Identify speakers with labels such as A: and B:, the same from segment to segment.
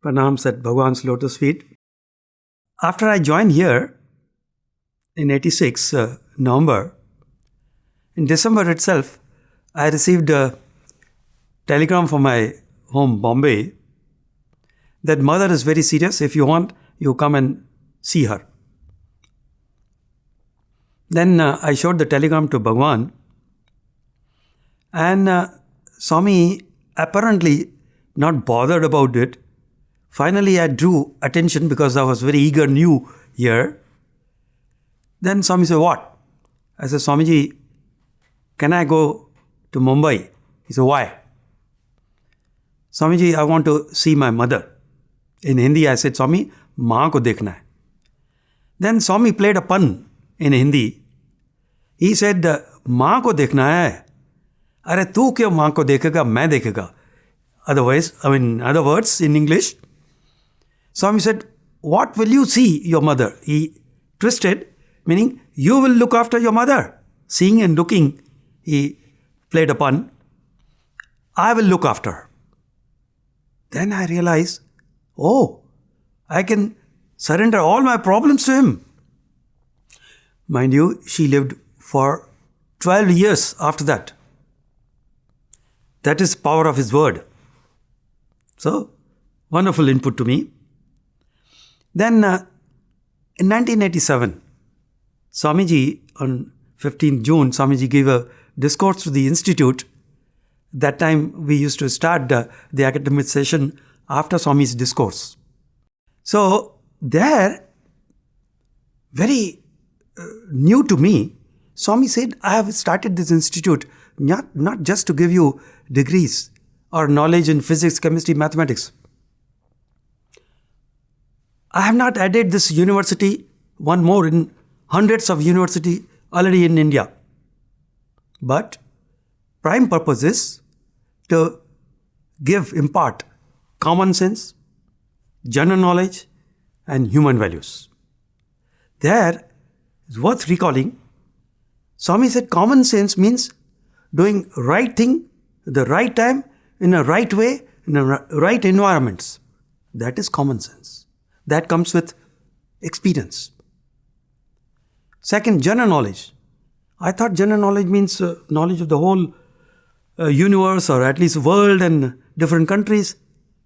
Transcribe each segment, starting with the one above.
A: pranams at Bhagawan's lotus feet. After I joined here in 86, November, in December itself, I received a telegram from my home, Bombay, that mother is very serious. If you want, you come and see her. Then I showed the telegram to Bhagawan, and Swami, apparently not bothered about it, finally I drew attention because I was very eager, new here. Then Swami said, what? I said, Swamiji, can I go to Mumbai? He said, why? Swamiji, I want to see my mother. In Hindi, I said, Swami, maa ko dekhna hai. Then Swami played a pun in Hindi. He said, maa ko dekhna hai. Are tu kyun maa ko dekhega, main dekhega. Other words in English. Swami said, what will you see your mother? He twisted, meaning you will look after your mother. Seeing and looking, he played a pun. I will look after her. Then I realized, oh, I can surrender all my problems to him. Mind you, she lived for 12 years after that. That is power of his word. So, wonderful input to me. Then, in 1987, Swamiji, on 15th June, Swamiji gave a discourse to the Institute. That time, we used to start the academic session after Swami's discourse. So, there, very new to me, Swami said, I have started this institute not just to give you degrees or knowledge in physics, chemistry, mathematics. I have not added this university, one more in hundreds of universities already in India. But prime purpose is to impart common sense, general knowledge, and human values. There, it's worth recalling, Swami said common sense means doing right thing, the right time, in a right way, in a right environments. That is common sense. That comes with experience. Second, general knowledge. I thought general knowledge means knowledge of the whole universe or at least world and different countries. He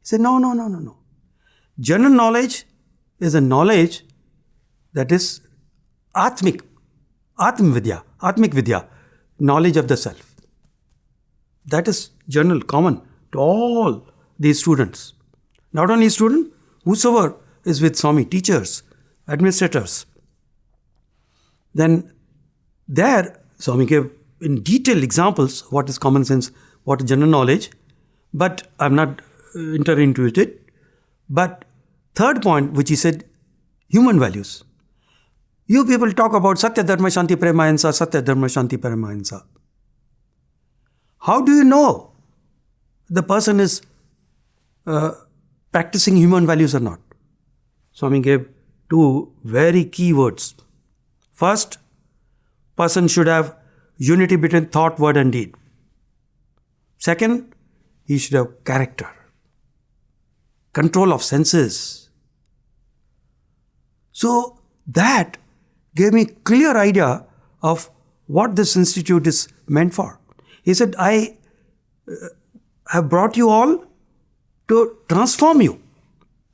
A: said, no. General knowledge is a knowledge that is atmik vidya, knowledge of the self. That is general, common to all these students. Not only students, whosoever is with Swami, teachers, administrators. Then there, Swami gave in detail examples what is common sense, what is general knowledge, but I'm not entering into it. But third point, which he said, human values. You people talk about Sathya, Dharma, Shanti, Prema, Ahimsa, Sathya, Dharma, Shanti, Prema, Ahimsa. How do you know the person is practicing human values or not? Swami gave two very key words. First, person should have unity between thought, word and deed. Second, he should have character, control of senses. So that gave me clear idea of what this institute is meant for. He said, I have brought you all to transform you,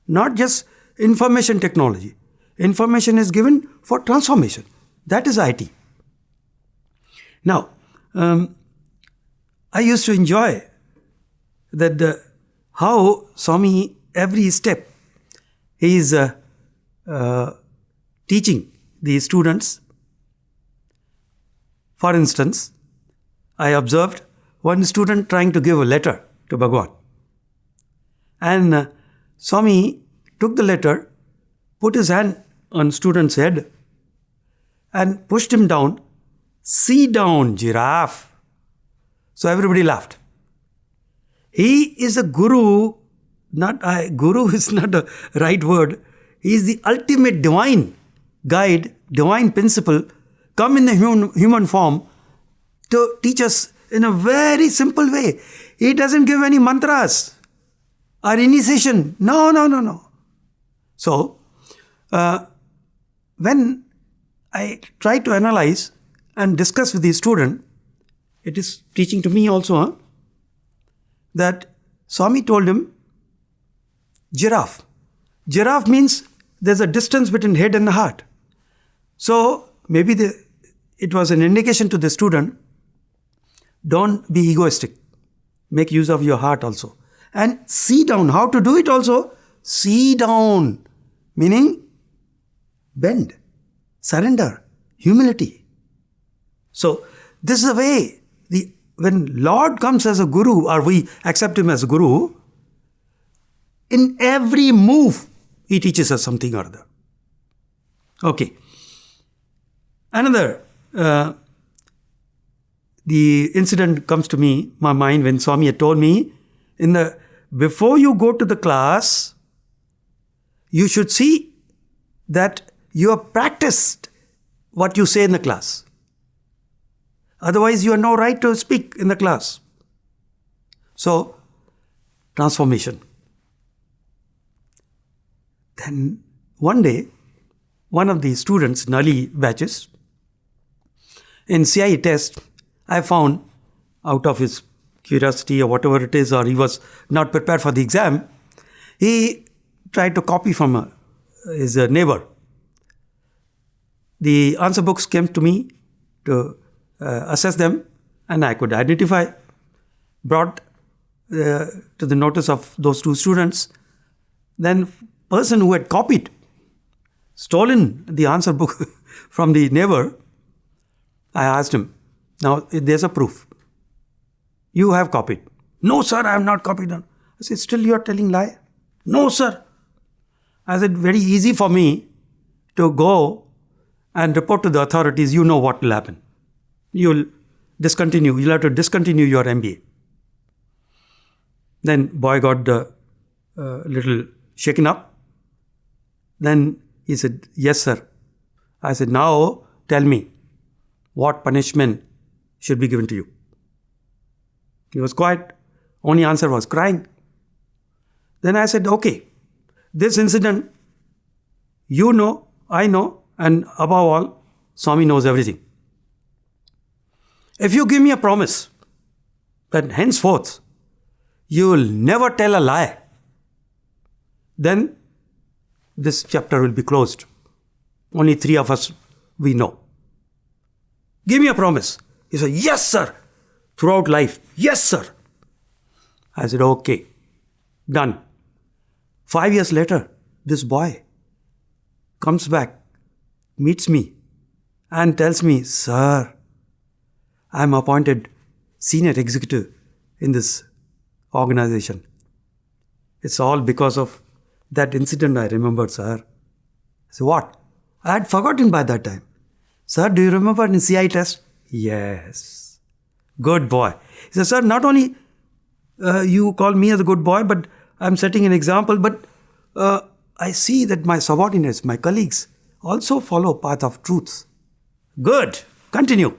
A: not just information technology. Information is given for transformation. That is IT. Now, I used to enjoy that how Swami, every step, he is teaching the students. For instance, I observed one student trying to give a letter to Bhagawan. And Swami took the letter, put his hand on student's head and pushed him down. Sit down, giraffe. So everybody laughed. He is a guru, guru is not the right word. He is the ultimate divine guide, divine principle, come in the human form to teach us in a very simple way. He doesn't give any mantras. our initiation. No. So, when I try to analyze and discuss with the student, it is teaching to me also, that Swami told him, giraffe. Giraffe means there's a distance between head and the heart. So, maybe it was an indication to the student, don't be egoistic. Make use of your heart also. And see down. How to do it also? See down. Meaning, bend, surrender, humility. So, this is the way. When Lord comes as a guru, or we accept him as a guru, in every move, he teaches us something or other. Okay. Another, the incident comes to my mind when Swami had told me, before you go to the class, you should see that you have practiced what you say in the class. Otherwise, you have no right to speak in the class. So, transformation. Then, one day, one of the students in early batches, in CIE test, I found, out of his curiosity or whatever it is, or he was not prepared for the exam, he tried to copy from his neighbor. The answer books came to me to assess them, and I could identify, brought to the notice of those two students. Then person who had copied, stolen the answer book from the neighbor, I asked him, now there's a proof. You have copied. No, sir, I have not copied. I said, still you are telling lie? No, sir. I said, very easy for me to go and report to the authorities. You know what will happen. You'll have to discontinue your MBA. Then boy got little shaken up. Then he said, yes, sir. I said, now tell me what punishment should be given to you. He was quiet. Only answer was crying. Then I said, okay, this incident, you know, I know, and above all, Swami knows everything. If you give me a promise that henceforth you will never tell a lie, then this chapter will be closed. Only 3 of us we know. Give me a promise. He said, yes, sir. Throughout life, yes, sir. I said, okay, done. 5 years later, this boy comes back, meets me, and tells me, sir, I am appointed senior executive in this organization. It's all because of that incident I remembered, sir. I said, what? I had forgotten by that time. Sir, do you remember in CI test? Yes. Good boy. He said, sir, not only you call me as a good boy, but I'm setting an example, but I see that my subordinates, my colleagues, also follow path of truth. Good. Continue.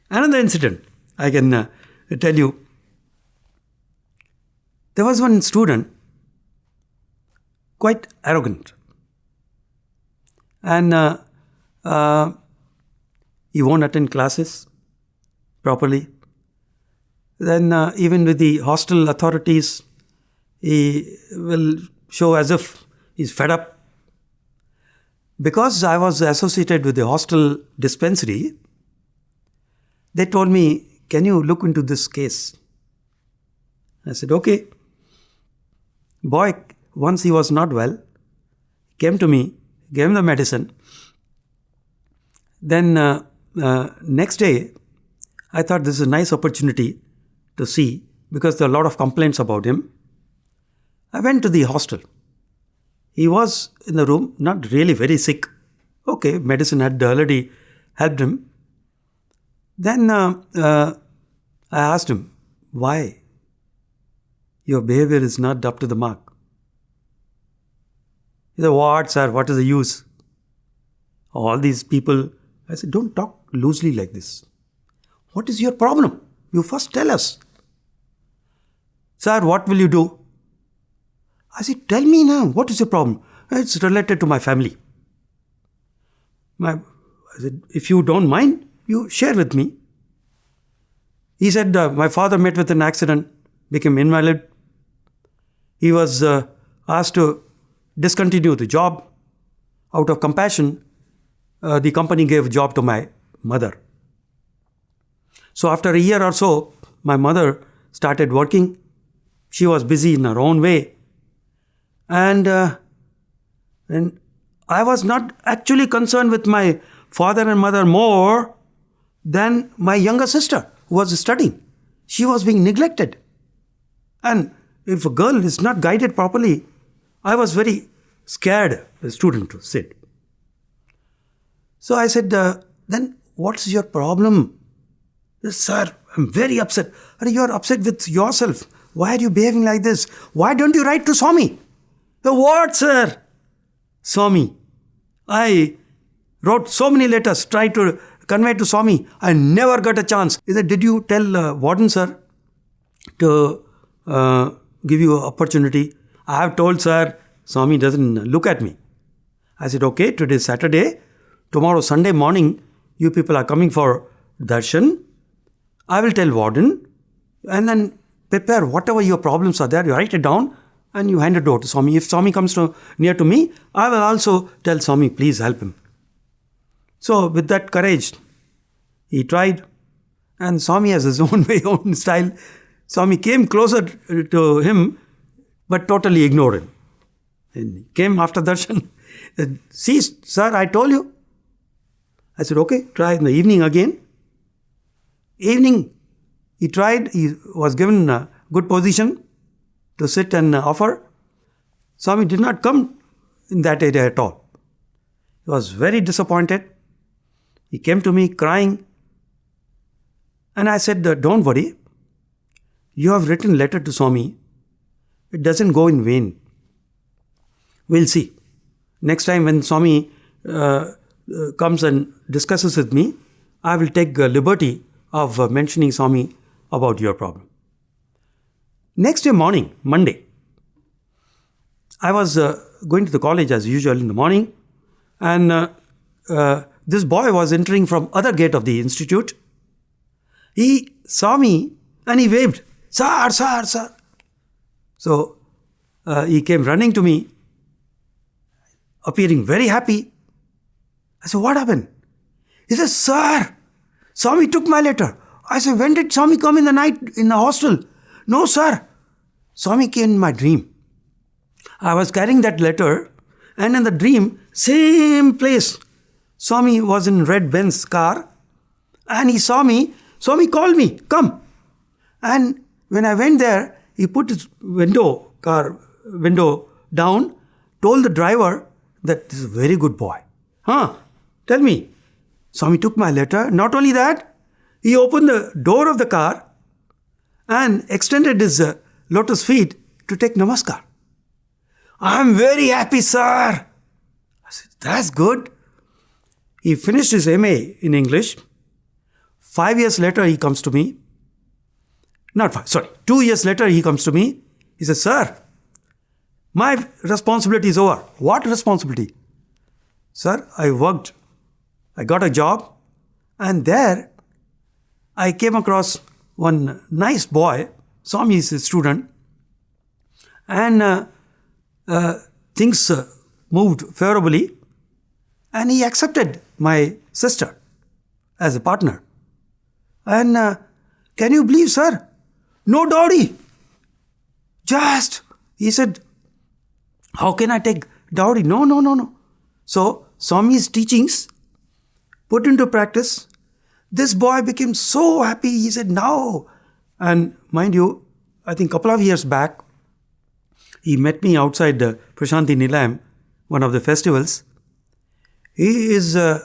A: Another incident I can tell you. There was one student, quite arrogant. And he won't attend classes properly. Then even with the hostel authorities, he will show as if he's fed up. Because I was associated with the hostel dispensary, they told me, can you look into this case? I said, okay. Boy, once he was not well, came to me, gave him the medicine. Then next day, I thought this is a nice opportunity to see, because there are a lot of complaints about him. I went to the hostel. He was in the room, not really very sick. Okay, medicine had already helped him. Then I asked him, why? Your behavior is not up to the mark. He said, what, sir? What is the use? All these people. I said, don't talk loosely like this. What is your problem? You first tell us. Sir, what will you do? I said, tell me now, what is your problem? It's related to my family. I said, if you don't mind, you share with me. He said, my father met with an accident, became invalid. He was asked to discontinue the job. Out of compassion, the company gave a job to my mother. So after a year or so, my mother started working. She was busy in her own way. And I was not actually concerned with my father and mother more than my younger sister who was studying. She was being neglected. And if a girl is not guided properly, I was very scared, the student said. So I said, then what's your problem? Sir, I'm very upset. You're upset with yourself. Why are you behaving like this? Why don't you write to Swami? What, sir? Swami. I wrote so many letters, tried to convey to Swami. I never got a chance. He said, did you tell Warden, sir, to give you an opportunity? I have told, sir. Swami doesn't look at me. I said, okay, today is Saturday. Tomorrow, Sunday morning, you people are coming for darshan. I will tell Warden and then prepare whatever your problems are there. You write it down and you hand it over to Swami. If Swami comes near to me, I will also tell Swami, please help him. So with that courage, he tried, and Swami has his own way, own style. Swami came closer to him, but totally ignored him. And he came after darshan. See, sir, I told you. I said, okay, try in the evening again. Evening, he tried. He was given a good position to sit and offer. Swami did not come in that area at all. He was very disappointed. He came to me crying. And I said, don't worry. You have written a letter to Swami. It doesn't go in vain. We'll see. Next time when Swami comes and discusses with me, I will take liberty of mentioning Swami about your problem. Next day morning, Monday, I was going to the college as usual in the morning, and this boy was entering from other gate of the institute. He saw me and he waved, sir, sir, sir. So he came running to me, appearing very happy. I said, what happened? He said, sir, Swami took my letter. I said, when did Swami come in the night in the hostel? No, sir. Swami came in my dream. I was carrying that letter, and in the dream, same place, Swami was in red Benz car, and he saw me. Swami called me, come. And when I went there, he put his car window down, told the driver that this is a very good boy. Tell me. Swami took my letter. Not only that, he opened the door of the car and extended his lotus feet to take namaskar. I'm very happy, sir. I said, that's good. He finished his MA in English. 5 years later, he comes to me. 2 years later, he comes to me. He says, sir, my responsibility is over. What responsibility? Sir, I got a job, and there I came across one nice boy. Swami is a student, and things moved favorably, and he accepted my sister as a partner. And can you believe, sir? No dowry. He said, how can I take dowry? No. So Swami's teachings put into practice, this boy became so happy. He said, now. And mind you, I think a couple of years back, he met me outside Prasanthi Nilayam, one of the festivals. He is an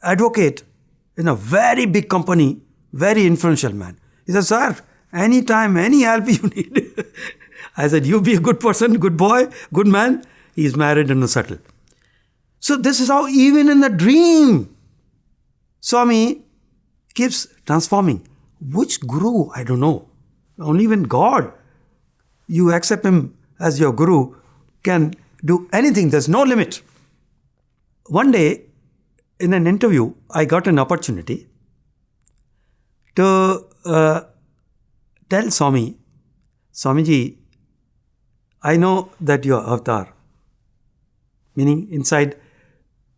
A: advocate in a very big company, very influential man. He said, sir, anytime, any help you need. I said, you be a good person, good boy, good man. He is married and settled. So this is how even in the dream, Swami keeps transforming. Which guru? I don't know. Only when God you accept him as your guru, can do anything. There's no limit. One day, in an interview, I got an opportunity to tell Swami, Swamiji, I know that you are avatar. Meaning, inside,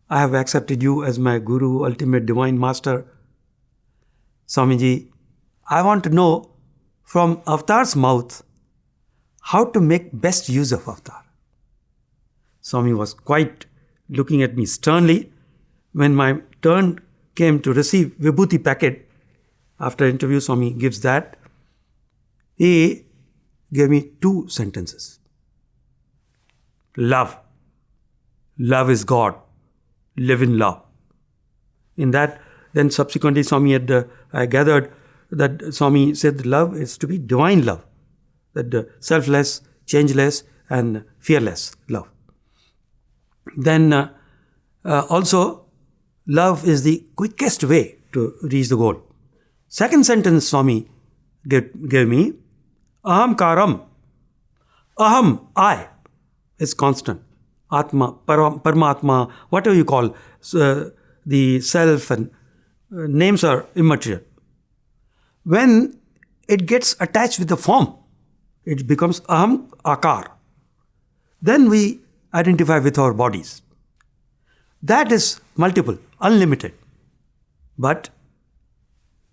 A: I have accepted you as my guru, ultimate divine master. Swamiji, I want to know from avatar's mouth how to make best use of avatar. Swami was quite looking at me sternly. When my turn came to receive Vibhuti packet, after interview, Swami gives that. He gave me 2 sentences. Love. Love is God. Live in love. In that, then subsequently Swami had, I gathered that Swami said love is to be divine love. That selfless, changeless and fearless love. Then also, love is the quickest way to reach the goal. Second sentence Swami gave me, Aham karam. Aham, I, is constant. Atma, Paramatma, whatever you call, the self and names are immaterial. When it gets attached with the form, it becomes Aham Akar. Then we identify with our bodies. That is multiple, unlimited. But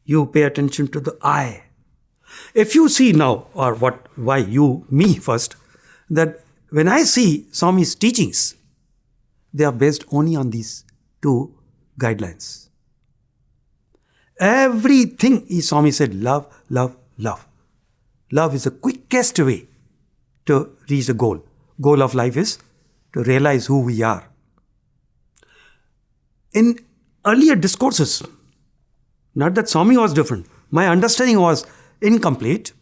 A: you pay attention to the I. If you see now, or why you, me first, that when I see Swami's teachings, they are based only on these 2 guidelines. Everything Swami said, love, love, love. Love is the quickest way to reach the goal. Goal of life is to realize who we are. In earlier discourses, not that Swami was different, my understanding was incomplete.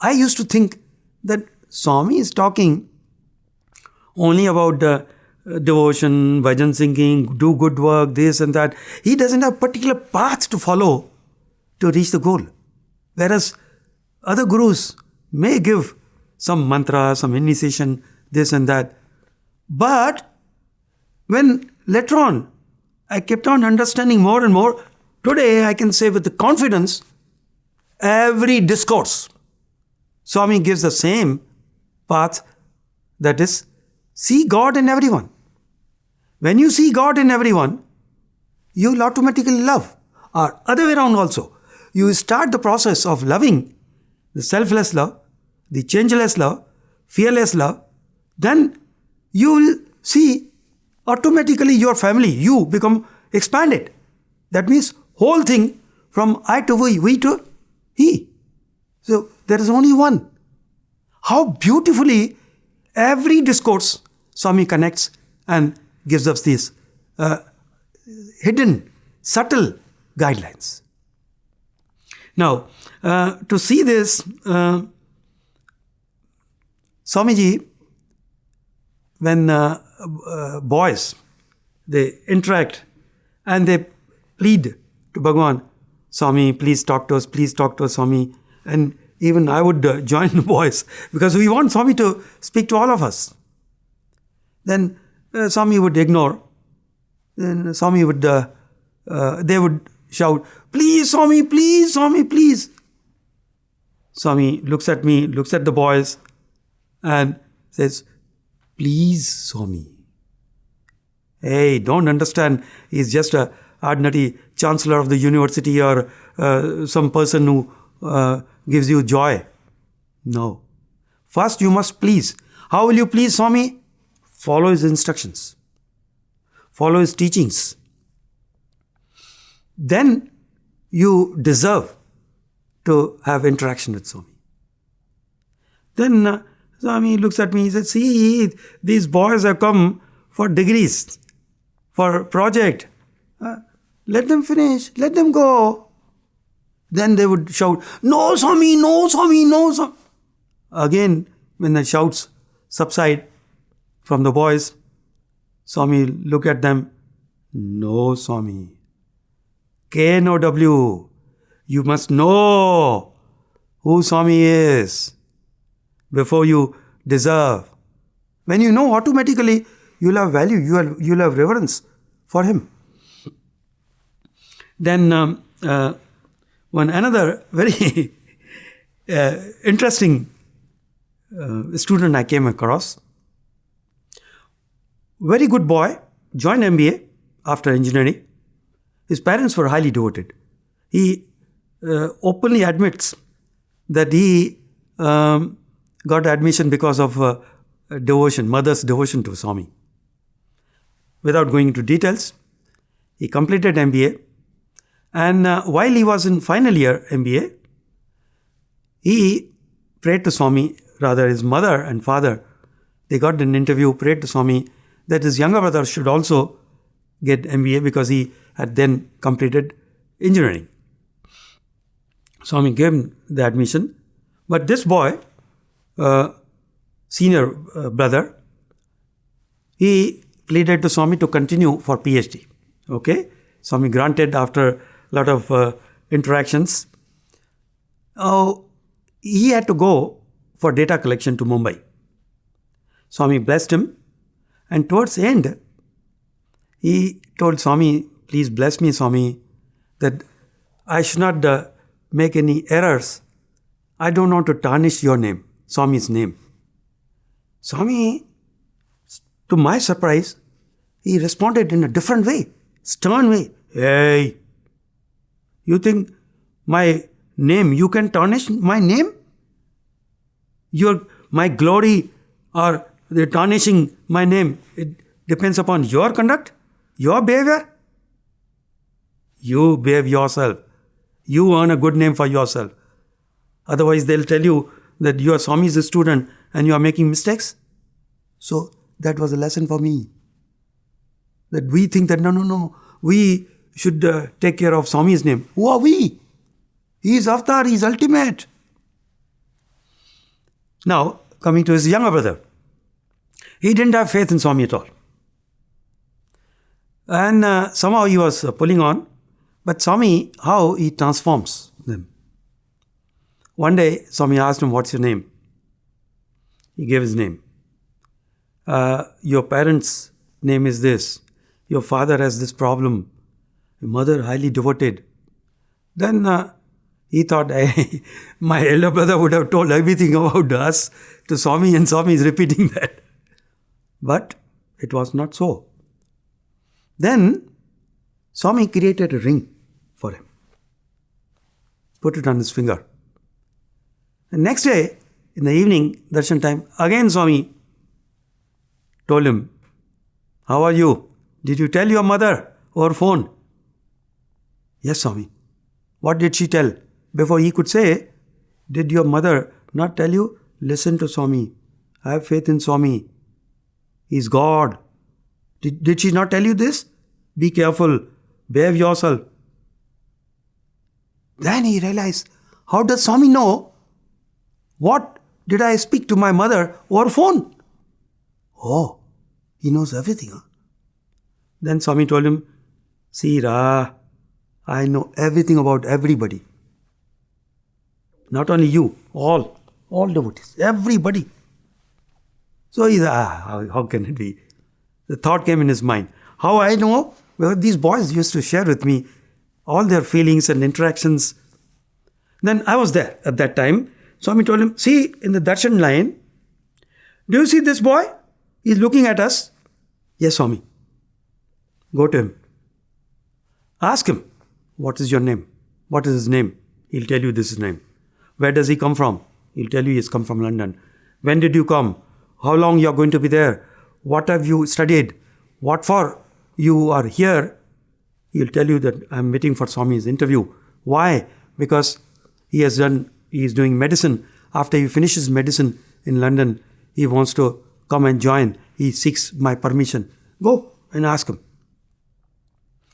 A: I used to think that Swami is talking only about devotion, bhajan singing, do good work, this and that. He doesn't have a particular path to follow to reach the goal. Whereas other gurus may give some mantra, some initiation, this and that. But when later on, I kept on understanding more and more, today I can say with the confidence, every discourse, Swami gives the same path, that is, see God in everyone. When you see God in everyone, you will automatically love. Or other way around also. You start the process of loving the selfless love, the changeless love, fearless love. Then you will see automatically your family, you become expanded. That means whole thing from I to we to he. So there is only one. How beautifully every discourse Swami connects and gives us these hidden, subtle guidelines. Now, to see this, Swamiji, when boys, they interact and they plead to Bhagawan, Swami, please talk to us, Swami. And even I would join the boys because we want Swami to speak to all of us. Then Swami would ignore. Then Swami would, they would shout, please Swami, please. Swami looks at me, looks at the boys and says, please Swami. Hey, don't understand, he's just a ordinary chancellor of the university or some person who gives you joy. No. First you must please. How will you please Swami? Follow his instructions. Follow his teachings. Then you deserve to have interaction with Swami. Then Swami looks at me, he says, see, these boys have come for degrees, for project. Let them finish, let them go. Then they would shout, no Swami, no Swami, no Swami. Again, when the shouts subside from the boys, Swami look at them, no Swami. K-N-O-W. You must know who Swami is. before you deserve. When you know, automatically you'll have value, you'll have reverence for him. Then one another very interesting student I came across. Very good boy, joined MBA after engineering. His parents were highly devoted. He openly admits that he got admission because of devotion, mother's devotion to Swami. Without going into details, he completed MBA. And while he was in final year MBA, he prayed to Swami, rather his mother and father, they got an interview, prayed to Swami that his younger brother should also get MBA because he had then completed engineering. Swami gave him the admission. But this boy, senior brother, he pleaded to Swami to continue for PhD. Okay? Swami granted after a lot of interactions. He had to go for data collection to Mumbai. Swami blessed him. And towards the end, he told Swami, please bless me, Swami, that I should not make any errors. I don't want to tarnish your name, Swami's name. Swami, to my surprise, he responded in a different way, stern way. Hey, you think my name, you can tarnish my name? My glory or the tarnishing my name, it depends upon your conduct, your behavior. You behave yourself. You earn a good name for yourself. Otherwise, they'll tell you that you are Swami's student and you are making mistakes. So that was a lesson for me. That we think that no, we should take care of Swami's name. Who are we? He is Avatar, he is ultimate. Now, coming to his younger brother. He didn't have faith in Swami at all. And somehow he was pulling on. But Swami, how he transforms them. One day, Swami asked him, what's your name? He gave his name. Your parents' name is this. Your father has this problem. Your mother highly devoted. Then he thought, my elder brother would have told everything about us to Swami, and Swami is repeating that. But it was not so. Then Swami created a ring for him. Put it on his finger. And next day, in the evening, darshan time, again Swami told him, how are you? Did you tell your mother over phone? Yes, Swami. What did she tell? Before he could say, did your mother not tell you? Listen to Swami. Have faith in Swami. He's God. Did she not tell you this? Be careful. Behave yourself. Then he realized, how does Swami know? What did I speak to my mother over phone? Oh, he knows everything. Huh? Then Swami told him, see, I know everything about everybody. Not only you, all devotees, everybody. So he said, how can it be? The thought came in his mind. How I know? Well, these boys used to share with me all their feelings and interactions. Then I was there at that time. Swami told him, see, in the darshan line, do you see this boy? He's looking at us. Yes, Swami. Go to him. Ask him, what is your name? What is his name? He'll tell you this is his name. Where does he come from? He'll tell you he's come from London. When did you come? How long you are going to be there? What have you studied? What for you are here? He'll tell you that I'm waiting for Swami's interview. Why? Because he is doing medicine. After he finishes medicine in London, he wants to come and join. He seeks my permission. Go and ask him.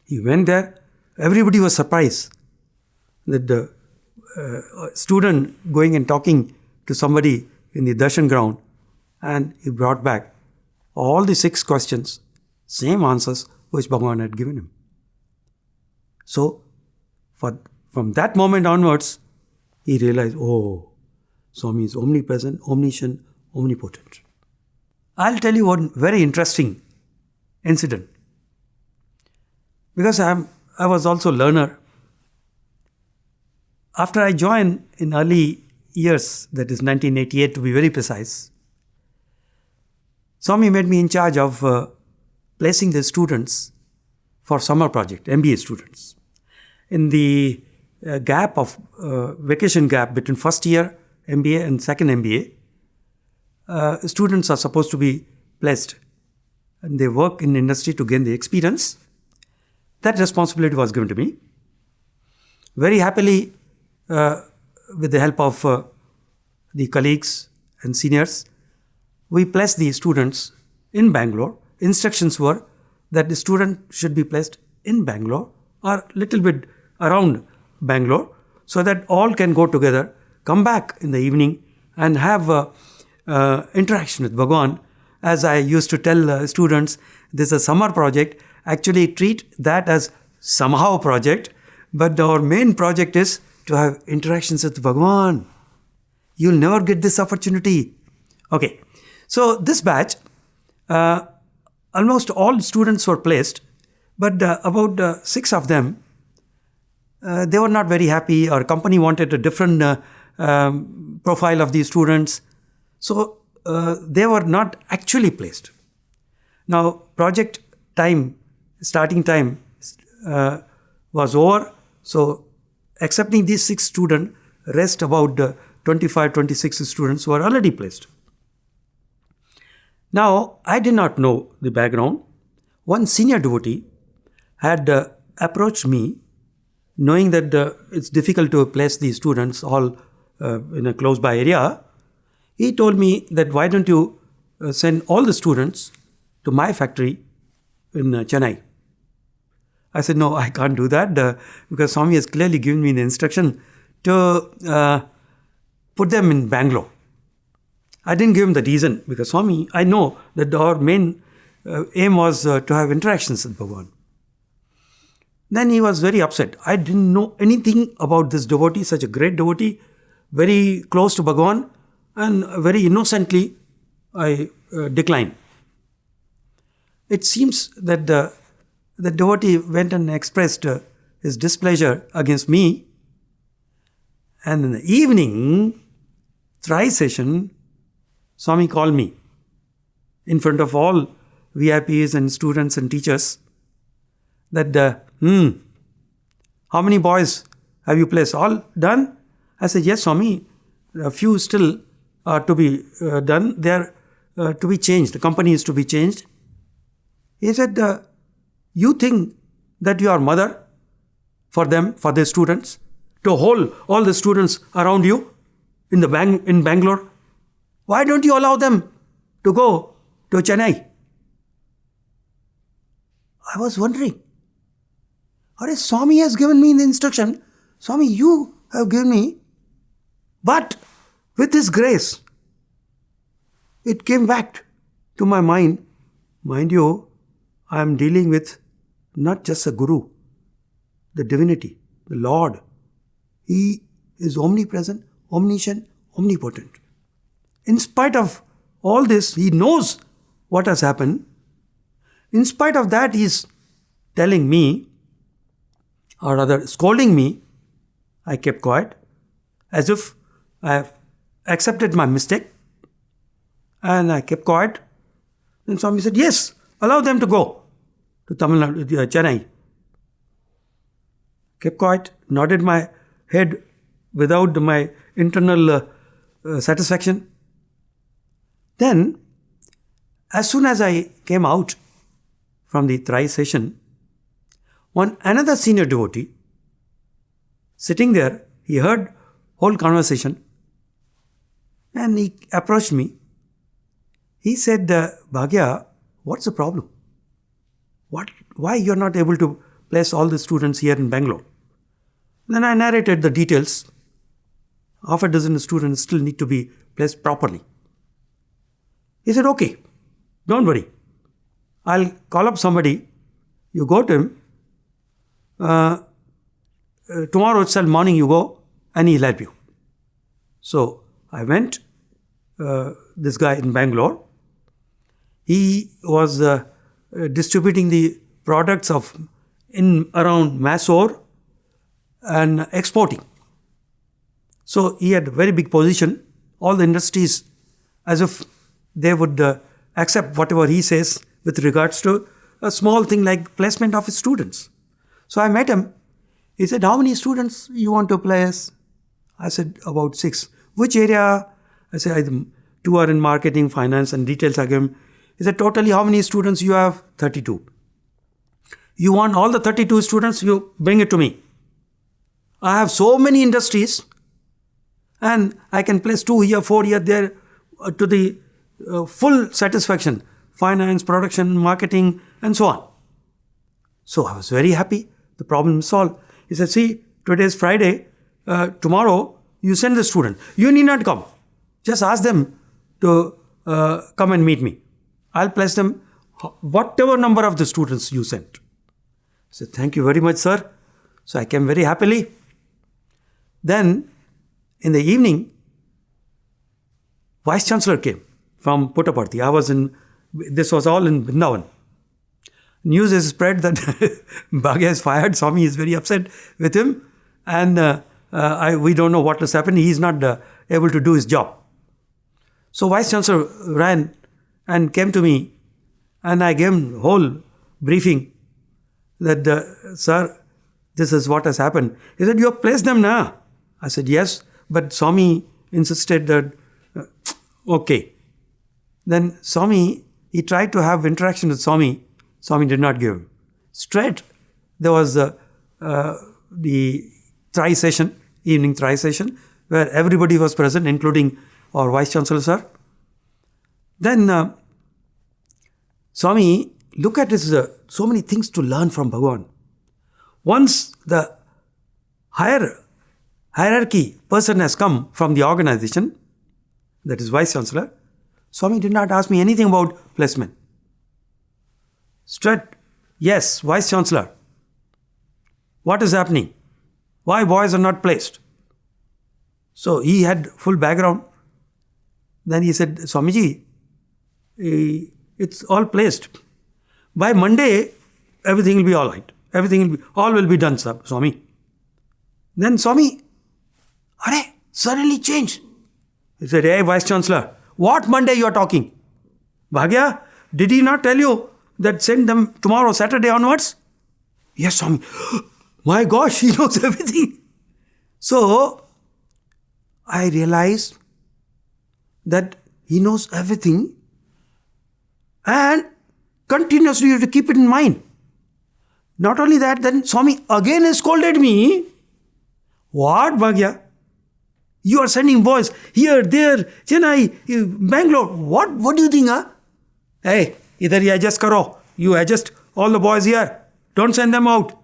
A: He went there. Everybody was surprised that the student going and talking to somebody in the darshan ground, and he brought back all the 6 questions, same answers which Bhagawan had given him. So, from that moment onwards, he realized, oh, Swami is omnipresent, omniscient, omnipotent. I'll tell you one very interesting incident. Because I was also learner. After I joined in early years, that is 1988 to be very precise, Swami made me in charge of placing the students for summer project, MBA students. In the gap of vacation gap between first year MBA and second MBA, students are supposed to be placed and they work in industry to gain the experience. That responsibility was given to me. Very happily, with the help of the colleagues and seniors, we placed the students in Bangalore. Instructions were that the student should be placed in Bangalore or little bit around Bangalore so that all can go together, come back in the evening and have interaction with Bhagawan. As I used to tell students, this is a summer project. Actually treat that as somehow project, but our main project is to have interactions with Bhagawan. You'll never get this opportunity. Okay, so this batch, almost all students were placed, but about 6 of them, they were not very happy. Our company wanted a different profile of these students. So they were not actually placed. Now project time, starting time was over. So excepting these 6 students, rest about 25, 26 students were already placed. Now, I did not know the background. One senior devotee had approached me, knowing that it's difficult to place these students all in a close by area. He told me that why don't you send all the students to my factory in Chennai. I said, no, I can't do that because Swami has clearly given me the instruction to put them in Bangalore. I didn't give him the reason because Swami, I know that our main aim was to have interactions with Bhagawan. Then he was very upset. I didn't know anything about this devotee, such a great devotee, very close to Bhagawan, and very innocently I declined. It seems that the devotee went and expressed his displeasure against me. And in the evening, thrice session, Swami called me in front of all VIPs and students and teachers that, how many boys have you placed? All done? I said, yes, Swami, a few still are to be done. They are to be changed. The company is to be changed. He said, you think that you are mother for them, for their students, to hold all the students around you in Bangalore? Why don't you allow them to go to Chennai? I was wondering. Swami has given me the instruction. Swami, you have given me. But with His grace, it came back to my mind. Mind you, I am dealing with not just a guru, the divinity, the Lord. He is omnipresent, omniscient, omnipotent. In spite of all this, He knows what has happened. In spite of that, He is telling me, or rather scolding me. I kept quiet, as if I have accepted my mistake. And I kept quiet. Then Swami said, yes, allow them to go to Tamil Nadu, Chennai. Kept quiet, nodded my head without my internal satisfaction. Then, as soon as I came out from the thrice session, another senior devotee sitting there, he heard whole conversation and he approached me. He said, Bhagia, what's the problem? Why you're not able to place all the students here in Bangalore? Then I narrated the details. Half a dozen students still need to be placed properly. He said, okay, don't worry. I'll call up somebody. You go to him. Tomorrow itself morning you go and he'll help you. So I went, this guy in Bangalore, he was distributing the products of in around Mysore and exporting. So he had a very big position. All the industries, as if they would accept whatever he says with regards to a small thing like placement of his students. So I met him. He said, how many students you want to place? I said, about 6. Which area? I said, 2 are in marketing, finance and details. I gave him. He said, totally how many students you have? 32. You want all the 32 students? You bring it to me. I have so many industries and I can place 2 here, 4 here, there to the full satisfaction. Finance, production, marketing and so on. So I was very happy. The problem is solved. He said, see, today is Friday. Tomorrow you send the student. You need not come. Just ask them to come and meet me. I'll place them whatever number of the students you sent. I said, thank you very much, sir. So I came very happily. Then in the evening, Vice Chancellor came from Puttaparthi. This was all in Vrindavan. News is spread that Bhagia is fired. Swami is very upset with him. And we don't know what has happened. He is not able to do his job. So Vice Chancellor ran and came to me. And I gave him a whole briefing that, sir, this is what has happened. He said, you have placed them now. I said, yes. But Swami insisted that, okay. Then Swami, he tried to have interaction with Swami. Swami did not give him. Straight, there was the tri-session, evening tri-session, where everybody was present, including our Vice Chancellor, sir. Then Swami, look at his, so many things to learn from Bhagawan. Once the hierarchy person has come from the organization, that is Vice Chancellor, Swami did not ask me anything about placement. Straight, yes, Vice Chancellor, what is happening? Why boys are not placed? So he had full background. Then he said, Swamiji, it's all placed. By Monday, everything will be all right. All will be done, Swami. Then Swami, suddenly changed. He said, hey, Vice Chancellor, what Monday you are talking? Bhagia, did he not tell you that send them tomorrow, Saturday onwards? Yes, Swami. My gosh, he knows everything. So, I realized that he knows everything and continuously you have to keep it in mind. Not only that, then Swami again scolded me. What, Bhagia? You are sending boys here, there, Chennai, Bangalore. What do you think, huh? Hey, idhar hi adjust karo. You adjust all the boys here. Don't send them out.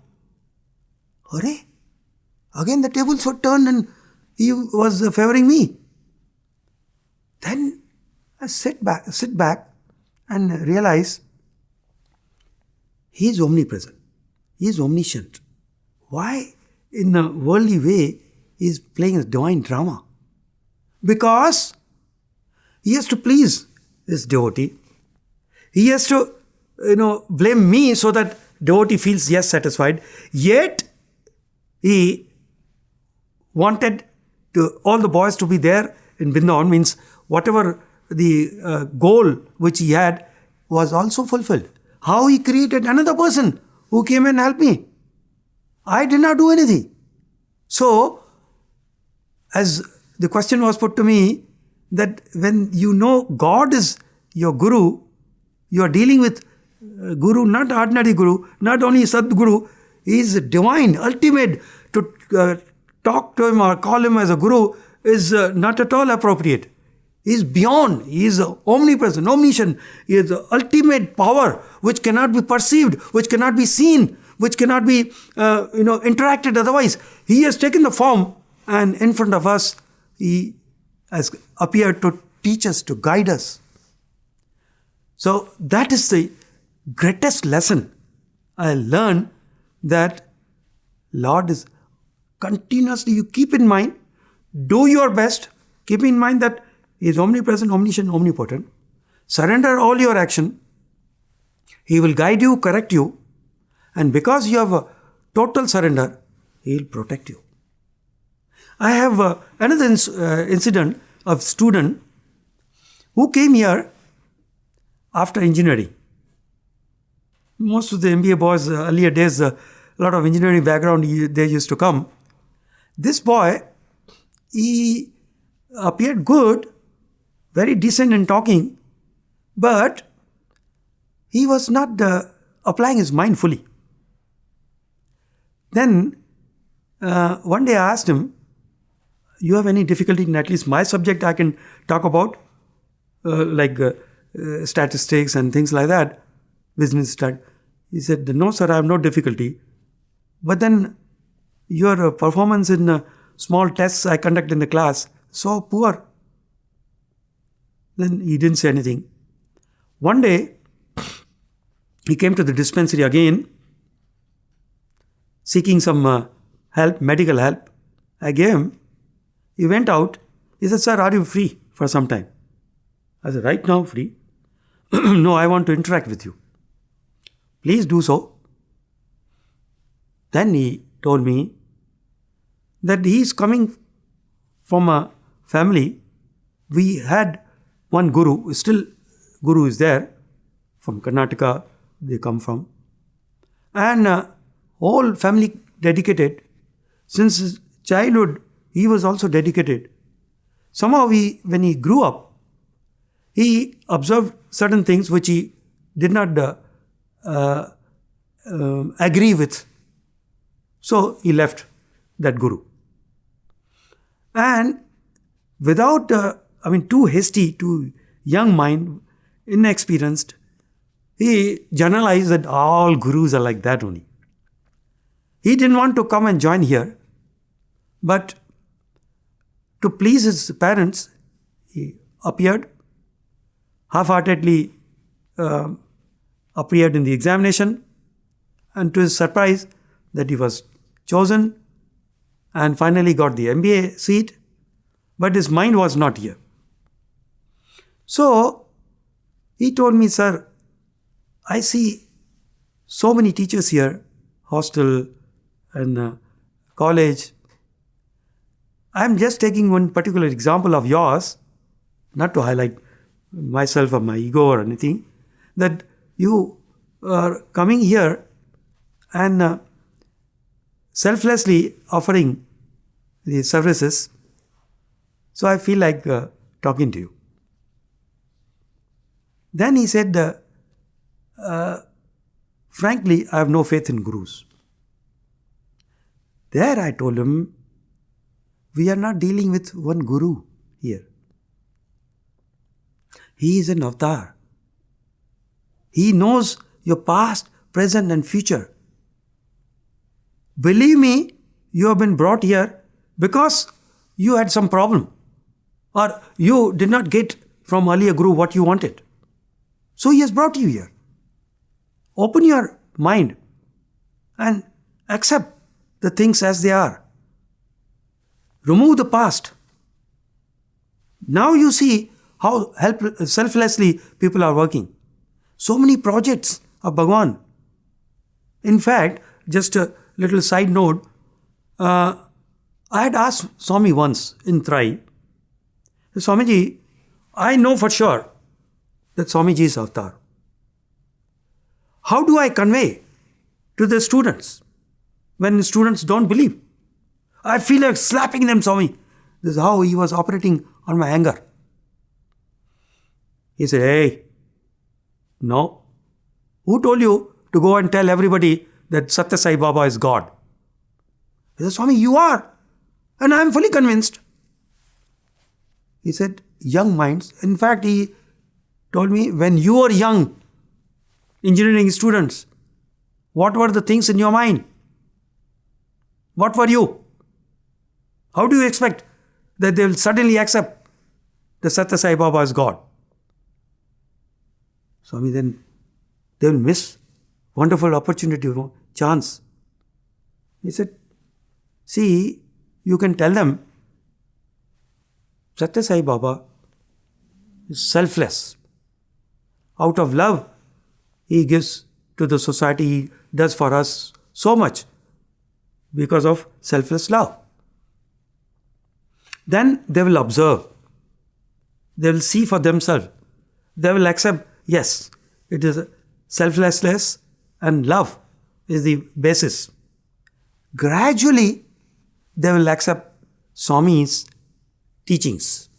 A: Again the tables were turned and he was favoring me. Then I sit back and realize he is omnipresent. He is omniscient. Why in a worldly way he is playing a divine drama? Because he has to please his devotee. He has to, blame me so that devotee feels satisfied. Yet he wanted all the boys to be there in Vrindavan, means whatever the goal which he had was also fulfilled. How he created another person who came and helped me. I did not do anything. So, as the question was put to me, that when you know God is your Guru, you are dealing with Guru, not ordinary Guru, not only Sadguru, he is divine, ultimate. To talk to him or call him as a Guru is not at all appropriate. He is beyond, he is omnipresent, omniscient, he is the ultimate power which cannot be perceived, which cannot be seen, which cannot be interacted otherwise. He has taken the form and in front of us, he has appeared to teach us, to guide us. So that is the greatest lesson I learned, that Lord is continuously, you keep in mind, do your best, Keep in mind that He is omnipresent, omniscient, omnipotent. Surrender all your action. He will guide you, correct you. And because you have a total surrender, He will protect you. I have another incident of student who came here after engineering. Most of the MBA boys, earlier days, a lot of engineering background, they used to come. This boy, he appeared good, very decent in talking, but he was not applying his mind fully. Then, one day I asked him, you have any difficulty in at least my subject I can talk about, like statistics and things like that, business stat. He said, no sir, I have no difficulty. But then your performance in small tests I conduct in the class, so poor. Then he didn't say anything. One day, he came to the dispensary again, seeking some help, medical help. I gave him. He went out. He said, sir, are you free for some time? I said, right now, free? No, I want to interact with you. Please do so. Then he told me that he is coming from a family. We had one guru, still guru is there, from Karnataka they come from. And whole family dedicated. Since his childhood, he was also dedicated. Somehow when he grew up, he observed certain things which he did not agree with. So he left that guru. And without, too hasty, too young mind, inexperienced, he generalized that all gurus are like that only. He didn't want to come and join here, but to please his parents, he appeared, half-heartedly appeared in the examination, and to his surprise that he was chosen and finally got the MBA seat, but his mind was not here. So he told me, sir, I see so many teachers here, hostel and college. I'm just taking one particular example of yours, not to highlight myself or my ego or anything, that you are coming here and selflessly offering the services. So I feel like talking to you. Then he said, frankly, I have no faith in gurus. There I told him, we are not dealing with one guru here. He is an avatar. He knows your past, present and future. Believe me, you have been brought here because you had some problem or you did not get from earlier guru what you wanted. So he has brought you here. Open your mind and accept the things as they are. Remove the past. Now you see how selflessly people are working. So many projects of Bhagawan. In fact, just a little side note, I had asked Swami once in Trai, Swamiji, I know for sure that Swamiji is avatar. How do I convey to the students when students don't believe? I feel like slapping them, Swami. This is how he was operating on my anger. He said, hey, no. Who told you to go and tell everybody that Sathya Sai Baba is God? He said, Swami, you are. And I am fully convinced. He said, young minds. In fact, he told me, when you were young, engineering students, what were the things in your mind? What were you? How do you expect that they will suddenly accept the Sathya Sai Baba as God? Swami, then they will miss wonderful opportunity, chance. He said, see, you can tell them Satya Sai Baba is selfless. Out of love, he gives to the society, he does for us so much because of selfless love. Then they will observe. They will see for themselves. They will accept, yes, it is selflessness and love is the basis. Gradually, they will accept Swami's teachings,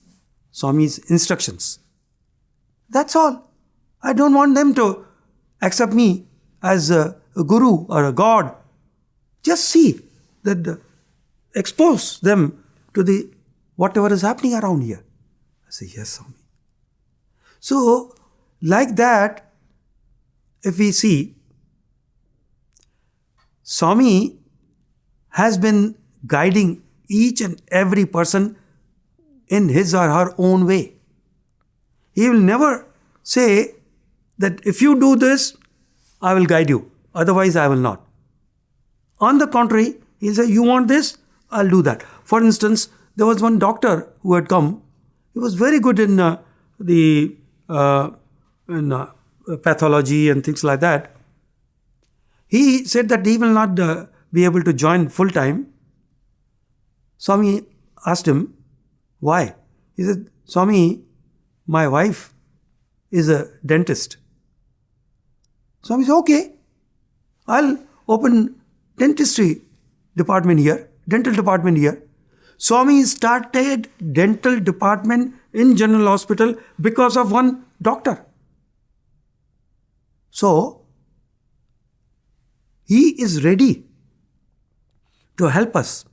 A: Swami's instructions. That's all. I don't want them to accept me as a guru or a god. Just see that, expose them to the whatever is happening around here. I say, yes, Swami. So, like that, if we see, Swami has been guiding each and every person in his or her own way. He will never say that if you do this, I will guide you. Otherwise, I will not. On the contrary, he will say, you want this? I'll do that. For instance, there was one doctor who had come. He was very good in pathology and things like that. He said that he will not be able to join full time. Swami asked him, why? He said, Swami, my wife is a dentist. Swami said, okay, I'll open dental department here. Swami started dental department in General Hospital because of one doctor. So, he is ready to help us.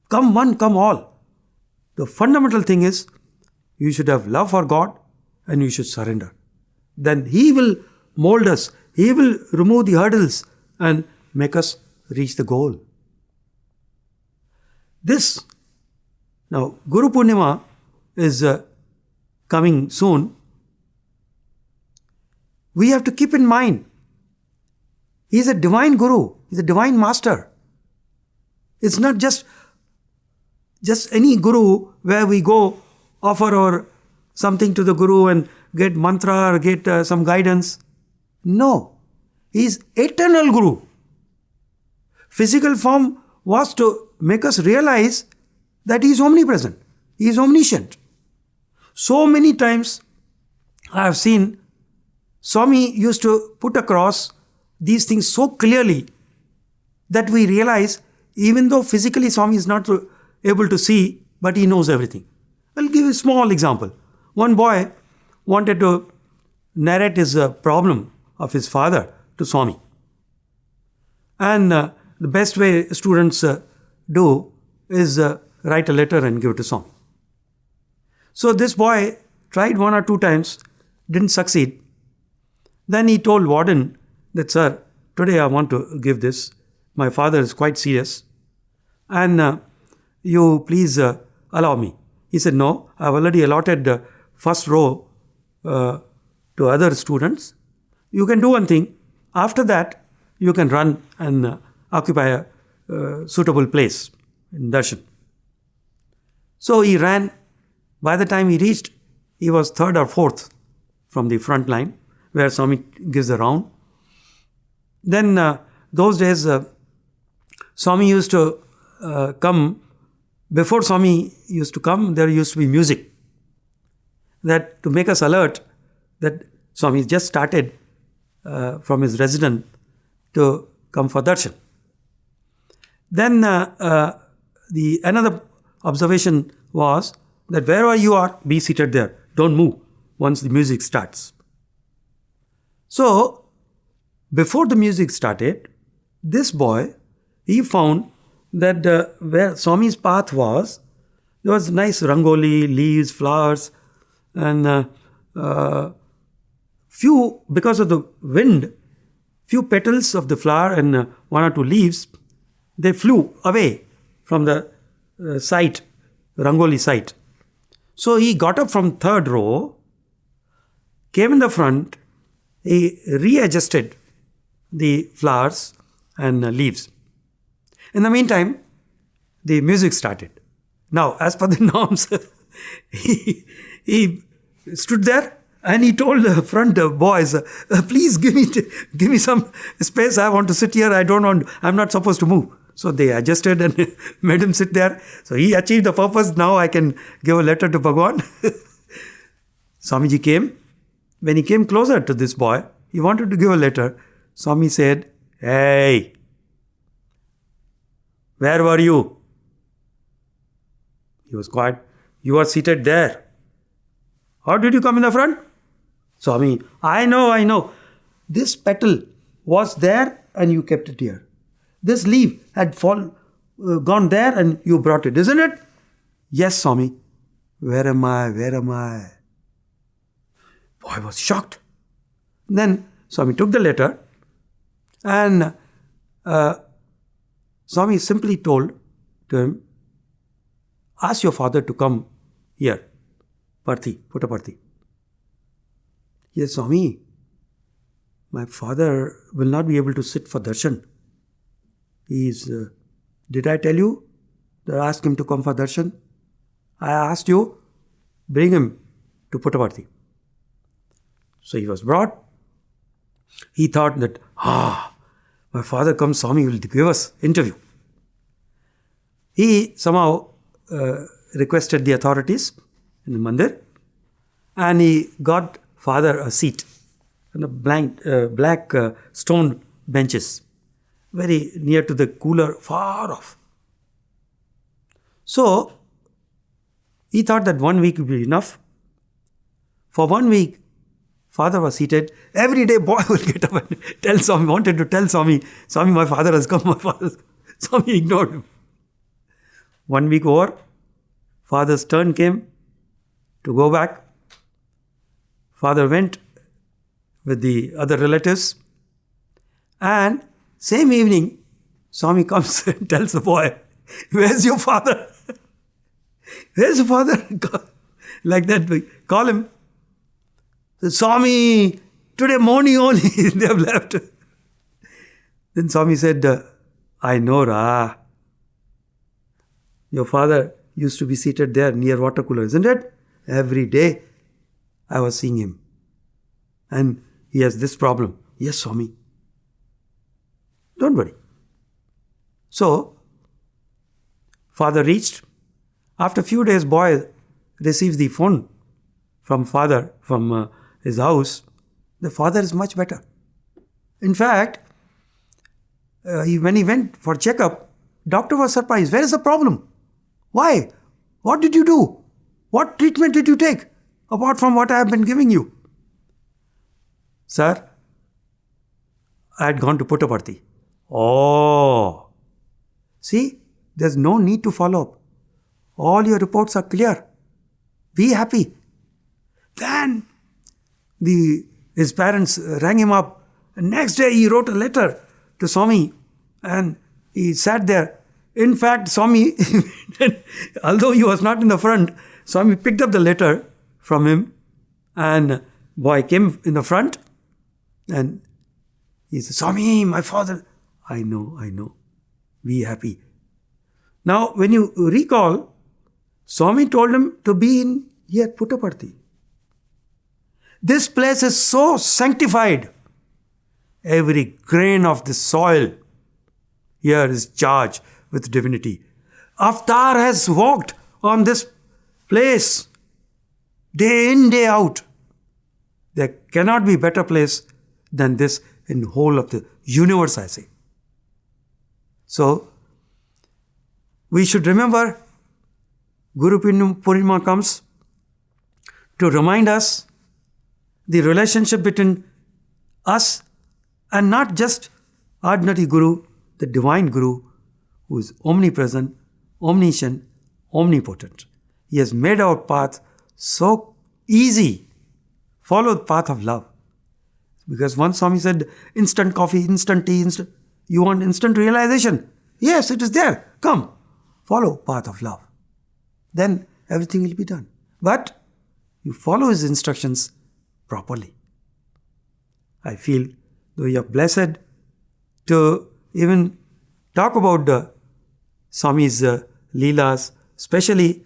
A: Come one, come all. The fundamental thing is, you should have love for God and you should surrender. Then he will mold us. He will remove the hurdles and make us reach the goal. Now, Guru Purnima is coming soon. We have to keep in mind, he is a divine Guru. He is a divine master. It's not just any Guru where we go offer our something to the Guru and get mantra or get some guidance. No. He is eternal Guru. Physical form was to make us realize that he is omnipresent. He is omniscient. So many times I have seen Swami used to put across these things so clearly that we realize even though physically Swami is not able to see, but he knows everything. I'll give a small example. One boy wanted to narrate his problem of his father to Swami. And the best way students do is write a letter and give it to Swami. So this boy tried 1 or 2 times, didn't succeed. Then he told warden that, sir, today I want to give this. My father is quite serious. And you please allow me. He said, no, I have already allotted the first row to other students. You can do one thing. After that, you can run and occupy a suitable place in darshan. So he ran. By the time he reached, he was 3rd or 4th from the front line where Swami gives the round. Then those days, Swami used to come. Before Swami used to come, there used to be music. That to make us alert that Swami just started from his residence to come for darshan. Then another observation was that wherever you are, be seated there. Don't move once the music starts. So, before the music started, this boy, he found that where Swami's path was, there was nice rangoli, leaves, flowers, and because of the wind, few petals of the flower and 1 or 2 leaves, they flew away from the site, rangoli site. So he got up from 3rd row, came in the front, he readjusted the flowers and leaves. In the meantime, the music started. Now, as per the norms, he stood there and he told the front boys, please give me some space. I want to sit here. I'm not supposed to move. So they adjusted and made him sit there. So he achieved the purpose. Now I can give a letter to Bhagawan. Swamiji came. When he came closer to this boy, he wanted to give a letter. Swami said, hey, where were you? He was quiet. You are seated there. How did you come in the front? Swami, I know. This petal was there and you kept it here. This leaf had gone there and you brought it, isn't it? Yes, Swami. Where am I? Boy was shocked. Then Swami took the letter and Swami simply told to him, ask your father to come here. Puttaparthi. Yes, Swami, my father will not be able to sit for darshan. Did I tell you that I asked him to come for darshan? I asked you, bring him to Puttaparthi. So he was brought. He thought that, my father comes, Swami will give us interview. He somehow requested the authorities in the mandir and he got father a seat on the black stone benches, very near to the cooler, far off. So, he thought that 1 week would be enough. For 1 week, father was seated. Every day, boy will get up and tell Swami, wanted to tell Swami, my father has come, Swami ignored him. 1 week over, father's turn came to go back. Father went with the other relatives and same evening, Swami comes and tells the boy, where's your father? Where's your father? Like that, call him. Swami, today morning only they have left. Then Swami said, I know, Ra. Your father used to be seated there near water cooler, isn't it? Every day I was seeing him. And he has this problem. Yes, Swami. Don't worry. So, father reached. After a few days, boy receives the phone from father, from his house. The father is much better. In fact, when he went for checkup, doctor was surprised. Where is the problem? Why? What did you do? What treatment did you take? Apart from what I have been giving you. Sir, I had gone to Puttaparthi. Oh. See, there's no need to follow up. All your reports are clear. Be happy. Then his parents rang him up. And next day he wrote a letter to Swami and he sat there. In fact, Swami, although he was not in the front, Swami picked up the letter from him and boy came in the front and he said, Swami, my father. I know. Be happy. Now, when you recall, Swami told him to be in here Puttaparthi. This place is so sanctified. Every grain of the soil here is charged with divinity. Avatar has walked on this place day in, day out. There cannot be a better place than this in the whole of the universe, I say. So, we should remember Guru Purnima comes to remind us the relationship between us and not just ordinary Guru, the divine Guru who is omnipresent, omniscient, omnipotent. He has made our path so easy. Follow the path of love. Because once Swami said, instant coffee, instant tea, you want instant realization? Yes, it is there. Come, follow path of love. Then everything will be done. But you follow his instructions properly. I feel, though you are blessed to even talk about the Swami's Leelas, especially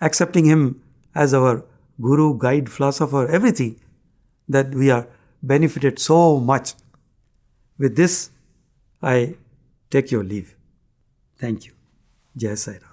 A: accepting him as our guru, guide, philosopher, everything, that we are benefited so much. With this, I take your leave. Thank you. Jai Sai Ram.